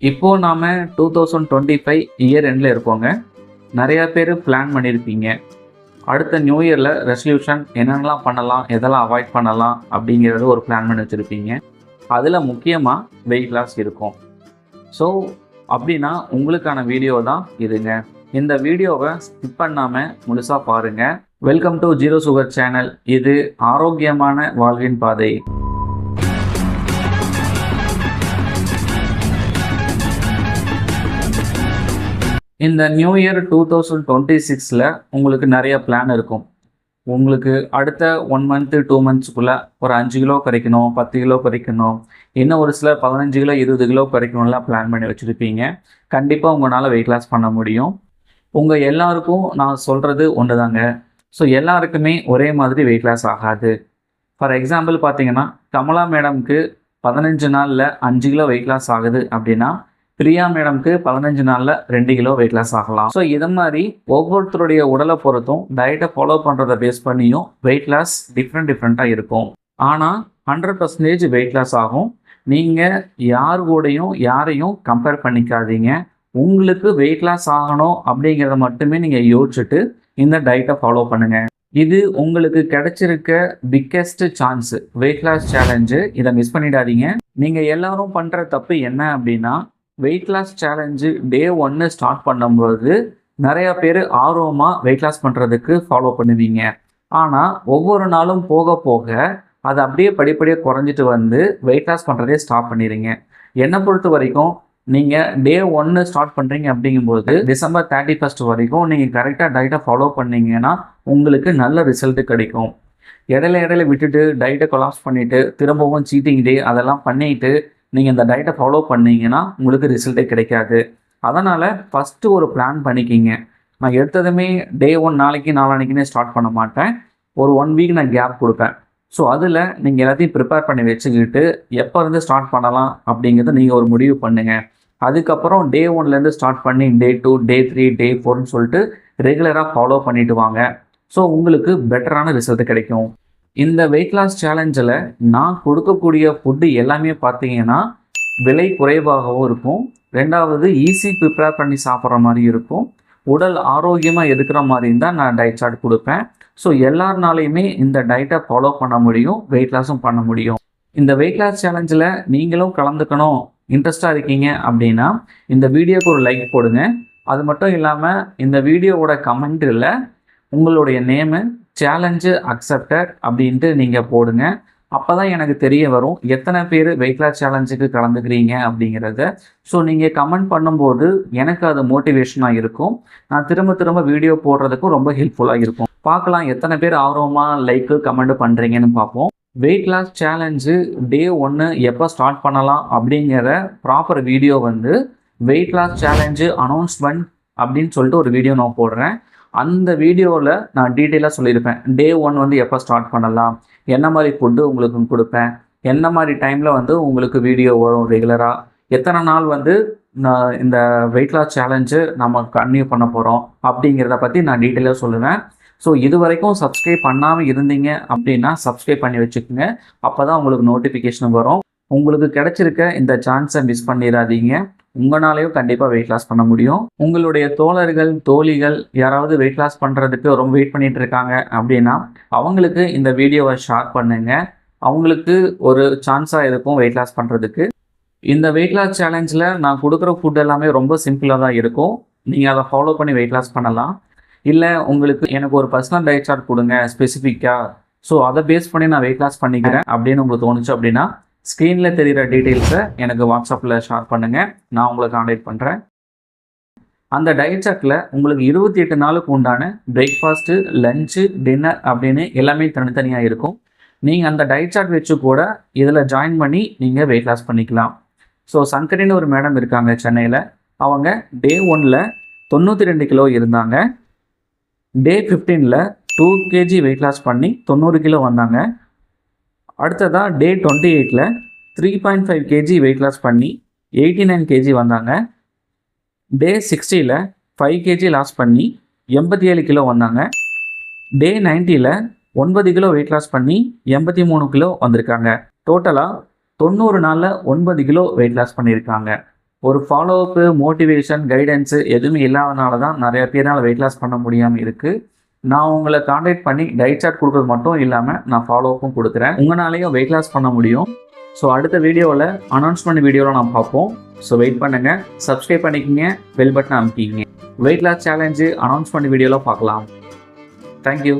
இப்போது நாம் 2025 இயர் எண்டில் இருக்கோங்க. நிறையா பேர் பிளான் பண்ணியிருப்பீங்க. அடுத்த நியூ இயரில் ரெசல்யூஷன் என்னென்னலாம் பண்ணலாம், எதெல்லாம் அவாய்ட் பண்ணலாம் அப்படிங்கிறது ஒரு பிளான் பண்ணி வச்சுருப்பீங்க. அதில் முக்கியமாக வெயிட் லாஸ் இருக்கும். ஸோ அப்படின்னா உங்களுக்கான வீடியோ தான் இதுங்க. இந்த வீடியோவை ஸ்கிப் பண்ணாமல் முழுசாக பாருங்கள். Welcome to zero sugar channel. இது ஆரோக்கியமான வாழ்வின் பாதை. இந்த நியூ இயர் 2026 உங்களுக்கு நிறைய பிளான் இருக்கும். உங்களுக்கு அடுத்த 1 மந்த்து 2 மந்த்ஸுக்குள்ளே ஒரு 5 கிலோ குறைக்கணும், 10 கிலோ குறைக்கணும், இன்னும் ஒரு சிலர் 15 கிலோ 20 கிலோ குறைக்கணும்லாம் பிளான் பண்ணி வச்சுருப்பீங்க. கண்டிப்பாக உங்களால் வெயிட் லாஸ் பண்ண முடியும். உங்கள் எல்லாருக்கும் நான் சொல்கிறது ஒன்று தாங்க. ஸோ எல்லாருக்குமே ஒரே மாதிரி வெயிட் லாஸ் ஆகாது. ஃபார் எக்ஸாம்பிள் பார்த்தீங்கன்னா, கமலா மேடம்க்கு 15 நாளில் 5 கிலோ வெயிட் லாஸ் ஆகுது அப்படின்னா, பிரியா மேடம்க்கு 15 நாளில் 2 கிலோ வெயிட் லாஸ் ஆகலாம். ஸோ இதை மாதிரி ஒவ்வொருத்தருடைய உடலை பொறுத்தும் டயட்டை ஃபாலோ பண்ணுறதை பேஸ் பண்ணியும் வெயிட் லாஸ் டிஃப்ரெண்ட்டாக இருக்கும். ஆனால் 100% வெயிட் லாஸ் ஆகும். நீங்கள் யார் கூடயும் யாரையும் கம்பேர் பண்ணிக்காதீங்க. உங்களுக்கு வெயிட் லாஸ் ஆகணும் அப்படிங்கிறத மட்டுமே நீங்கள் யோசிச்சுட்டு இந்த டயட்டை ஃபாலோ பண்ணுங்கள். இது உங்களுக்கு கிடைச்சிருக்க biggest chance, weight loss challenge. இதை மிஸ் பண்ணிடாதீங்க. நீங்கள் எல்லாரும் பண்ணுற தப்பு என்ன அப்படின்னா, weight loss challenge day 1 start பண்ணும்போது நிறையா பேர் ஆர்வமாக வெயிட் லாஸ் பண்ணுறதுக்கு ஃபாலோ பண்ணுவீங்க. ஆனால் ஒவ்வொரு நாளும் போக போக அது அப்படியே படிப்படியாக குறைஞ்சிட்டு வந்து வெயிட் லாஸ் பண்ணுறதே ஸ்டாப் பண்ணிடுங்க. என்னை பொறுத்த வரைக்கும் நீங்கள் டே 1 ஸ்டார்ட் பண்ணுறீங்க அப்படிங்கும்போது டிசம்பர் 31 வரைக்கும் நீங்கள் கரெக்டாக டயட்டை ஃபாலோ பண்ணிங்கன்னா உங்களுக்கு நல்ல ரிசல்ட்டு கிடைக்கும். இடையில விட்டுட்டு டயட்டை கொலாப்ஸ் பண்ணிவிட்டு திரும்பவும் சீட்டிங் டே அதெல்லாம் பண்ணிவிட்டு நீங்கள் இந்த டயட்டை ஃபாலோ பண்ணிங்கன்னா உங்களுக்கு ரிசல்ட்டே கிடைக்காது. அதனால் ஃபஸ்ட்டு ஒரு பிளான் பண்ணிக்கிங்க. நான் எடுத்ததுமே டே 1 நாளைக்கு நாளானிக்குன்னே ஸ்டார்ட் பண்ண மாட்டேன். ஒரு 1 வீக் நான் கேப் கொடுப்பேன். ஸோ அதில் நீங்கள் எல்லாத்தையும் ப்ரிப்பேர் பண்ணி வச்சுக்கிட்டு எப்போ இருந்து ஸ்டார்ட் பண்ணலாம் அப்படிங்கிறத நீங்கள் ஒரு முடிவு பண்ணுங்கள். அதுக்கப்புறம் டே 1லேருந்து ஸ்டார்ட் பண்ணி டே 2, டே 3, டே 4ன்னு சொல்லிட்டு ரெகுலராக ஃபாலோ பண்ணிவிட்டு வாங்க. ஸோ உங்களுக்கு பெட்டரான ரிசல்ட்டு கிடைக்கும். இந்த வெயிட் லாஸ் சேலஞ்சில் நான் கொடுக்கக்கூடிய ஃபுட்டு எல்லாமே பார்த்தீங்கன்னா விலை குறைவாகவும் இருக்கும். ரெண்டாவது ஈஸி ப்ரிப்பேர் பண்ணி சாப்பிட்ற மாதிரி இருக்கும். உடல் ஆரோக்கியமாக இருக்கிற மாதிரி தான் நான் டயட் சார்ட் கொடுப்பேன். ஸோ எல்லாருனாலையுமே இந்த டயட்டை ஃபாலோ பண்ண முடியும், வெயிட் லாஸும் பண்ண முடியும். இந்த வெயிட் லாஸ் சேலஞ்சில் நீங்களும் கலந்துக்கணும் இன்ட்ரெஸ்டாக இருக்கீங்க அப்படின்னா இந்த வீடியோக்கு ஒரு லைக் போடுங்க. அது மட்டும் இல்லாமல் இந்த வீடியோவோட கமெண்ட்டில் உங்களுடைய நேமு சேலஞ்சு அக்செப்டட் அப்படின்ட்டு நீங்கள் போடுங்க. அப்போ தான் எனக்கு தெரிய வரும் எத்தனை பேர் வெயிட் லாஸ் சேலஞ்சுக்கு கலந்துக்கிறீங்க அப்படிங்கிறத. ஸோ நீங்கள் கமெண்ட் பண்ணும்போது எனக்கு அது மோட்டிவேஷனாக இருக்கும். நான் திரும்ப வீடியோ போடுறதுக்கும் ரொம்ப ஹெல்ப்ஃபுல்லாக இருக்கும். பார்க்கலாம் எத்தனை பேர் ஆர்வமாக லைக்கு கமெண்ட் பண்ணுறீங்கன்னு பார்ப்போம். வெயிட் லாஸ் சேலஞ்சு டே 1 எப்போ ஸ்டார்ட் பண்ணலாம் அப்படிங்கிற proper video weight loss challenge announcement அப்படின்னு சொல்லிட்டு ஒரு வீடியோ நான் போடுறேன். அந்த வீடியோவில் நான் டீட்டெயிலாக சொல்லியிருப்பேன். டே 1 எப்போ ஸ்டார்ட் பண்ணலாம், என்ன மாதிரி ஃபுட்டு உங்களுக்கு கொடுப்பேன், என்ன மாதிரி டைமில் உங்களுக்கு வீடியோ வரும் ரெகுலராக, எத்தனை நாள் நான் இந்த வெயிட் லாஸ் சேலஞ்சு நம்ம கன்டினியூ பண்ண போகிறோம் அப்படிங்கிறத பற்றி நான் டீட்டெயிலாக சொல்லுவேன். ஸோ இது வரைக்கும் சப்ஸ்கிரைப் பண்ணாமல் இருந்தீங்க அப்படின்னா சப்ஸ்கிரைப் பண்ணி வச்சுக்கோங்க. அப்போ தான் உங்களுக்கு நோட்டிஃபிகேஷன் வரும். உங்களுக்கு கிடைச்சிருக்க இந்த சான்ஸை மிஸ் பண்ணிடாதீங்க. உங்களாலேயும் கண்டிப்பாக வெயிட் லாஸ் பண்ண முடியும். உங்களுடைய தோழர்கள் தோழிகள் யாராவது வெயிட் லாஸ் பண்ணுறதுக்கு ரொம்ப வெயிட் பண்ணிட்டு இருக்காங்க அப்படின்னா அவங்களுக்கு இந்த வீடியோவை ஷேர் பண்ணுங்கள். அவங்களுக்கு ஒரு சான்ஸாக இருக்கும் வெயிட் லாஸ் பண்ணுறதுக்கு. இந்த வெயிட் லாஸ் சேலஞ்சில் நான் கொடுக்குற ஃபுட் எல்லாமே ரொம்ப சிம்பிளாக தான் இருக்கும். நீங்கள் அதை ஃபாலோ பண்ணி வெயிட் லாஸ் பண்ணலாம். இல்லை உங்களுக்கு எனக்கு ஒரு பர்சனல் டயட் சார்ட் கொடுங்க ஸ்பெசிஃபிக்காக, ஸோ அதை பேஸ் பண்ணி நான் வெயிட் லாஸ் பண்ணிக்கிறேன் அப்படின்னு உங்களுக்கு தோணுச்சு அப்படின்னா ஸ்க்ரீனில் தெரிகிற டீட்டெயில்ஸை எனக்கு வாட்ஸ்அப்பில் ஷேர் பண்ணுங்கள். நான் உங்களை கான்டாக்ட் பண்ணுறேன். அந்த டயட் சார்ட்டில் உங்களுக்கு 28 நாளுக்கு உண்டான பிரேக்ஃபாஸ்ட்டு, லஞ்சு, டின்னர் அப்படின்னு எல்லாமே தனித்தனியாக இருக்கும். நீங்கள் அந்த டயட் சார்ட் வச்சு கூட இதில் ஜாயின் பண்ணி நீங்கள் வெயிட் லாஸ் பண்ணிக்கலாம். ஸோ சங்கரின்னு ஒரு மேடம் இருக்காங்க சென்னையில். அவங்க டே 1 92 கிலோ இருந்தாங்க. டே 15 2 kg வெயிட் லாஸ் பண்ணி 90 கிலோ வந்தாங்க. அடுத்ததாக டே 28 3.5 kg வெயிட் லாஸ் பண்ணி 89 kg வந்தாங்க. டே 60 5 kg லாஸ் பண்ணி 87 கிலோ வந்தாங்க. டே 90 9 கிலோ வெயிட் லாஸ் பண்ணி 83 கிலோ வந்திருக்காங்க. டோட்டலாக 90 நாளில் 9 கிலோ வெயிட் லாஸ் பண்ணியிருக்காங்க. ஒரு ஃபாலோஅப்பு, மோட்டிவேஷன், கைடன்ஸு எதுவுமே இல்லாதனால தான் நிறைய பேரால் வெயிட் லாஸ் பண்ண முடியாமல் இருக்குது. நான் உங்களை காண்டாக்ட் பண்ணி டயட் சார்ட் கொடுக்குறது மட்டும் இல்லாமல் நான் ஃபாலோஅப்பும் கொடுக்குறேன். உங்களாலேயும் வெயிட் லாஸ் பண்ண முடியும். ஸோ அடுத்த வீடியோவில் அனௌன்ஸ்மெண்ட் வீடியோவில் நான் பார்ப்போம். ஸோ வெயிட் பண்ணுங்கள், சப்ஸ்கிரைப் பண்ணிக்கோங்க, பெல் பட்டன் அமைக்கிங்க. வெயிட் லாஸ் சேலஞ்சு அனௌன்ஸ்மெண்ட் வீடியோவில் பார்க்கலாம். தேங்க்யூ.